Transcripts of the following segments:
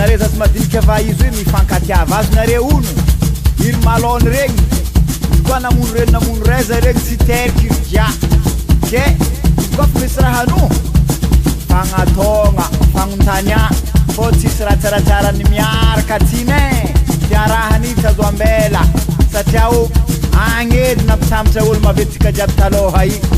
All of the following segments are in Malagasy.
nareza tsy madinika fa izy hoe mifankatiava azonareo ono iry malony regny koa namono reny namono reza regny tsy teriky dia ke koa fa misy rahano fagnatogna fagnontania fô tsisy raha tsaratsara ny miaraka tsine tiarahany ivy azo ambela satria o agnedy nampitambatra olo mavetika jiaby taloha io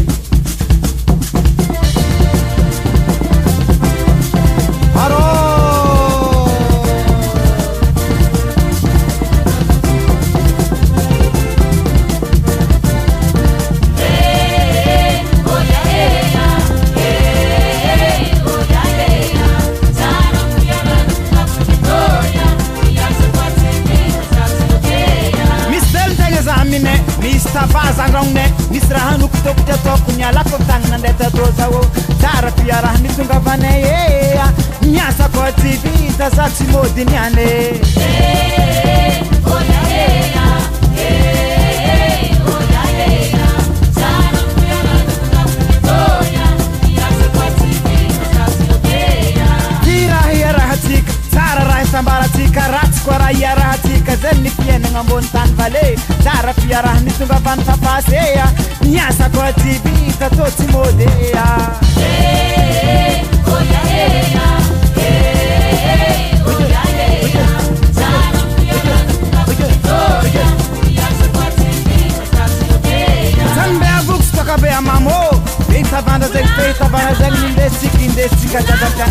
Tafazangrone nisraha nukutokte toku nyalako tangna ndeta dozao tara piara nitunga vane nyasa kwa TV tasaksi modi nyane sambaratika ratsy kwa raha rahatika zany ny fiainagna ambony tany vale tsara fiarah nitonga vantapaseya niasa koa tsy vita tô tsy modea zany be avoko sy toka be amamo tavanda zay tavanda zay indesika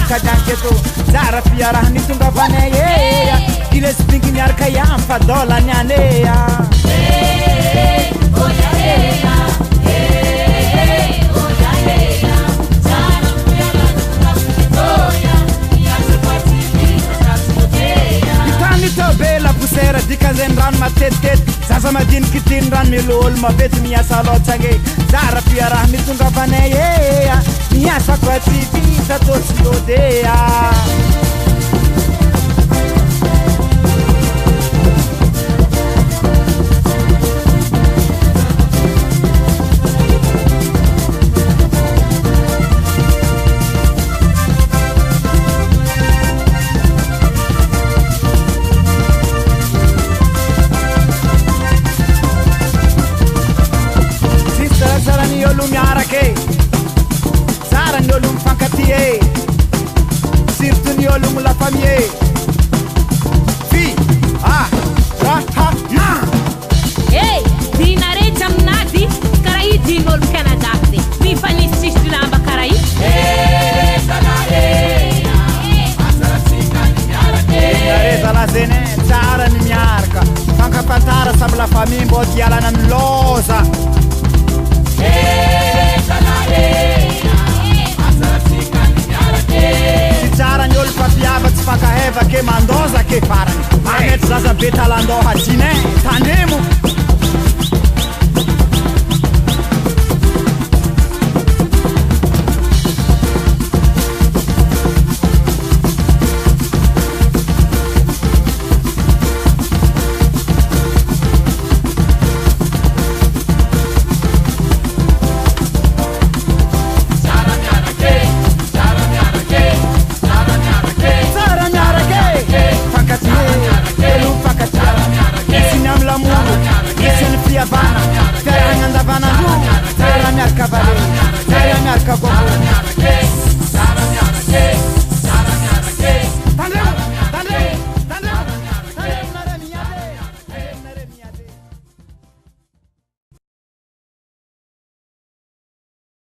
kajang keto zara fiarah nitunga vaneya ile spinki miarka yam fa dola nyaneya itani to bela pusera dikazen ran matetet sasa madin kitin ran milol mabet miasa lotsange zara fiarah nitunga vaneya miasa kwa TV tatosiodea Surtout la famille fi ha na hey dinare jamnati karai dinol Canada de mi fani sistilamba karai la zene tsara ny miaraka fankapantara samy la famille mbô tialana ny loza tsara ny olo fapiava tsy fankaheva ke mandoza ke farany mety zaza be talandoha tsine tandremo Fiarahana andavana andro, fiarahana miaraka vale, fiarahana miaraka gogo.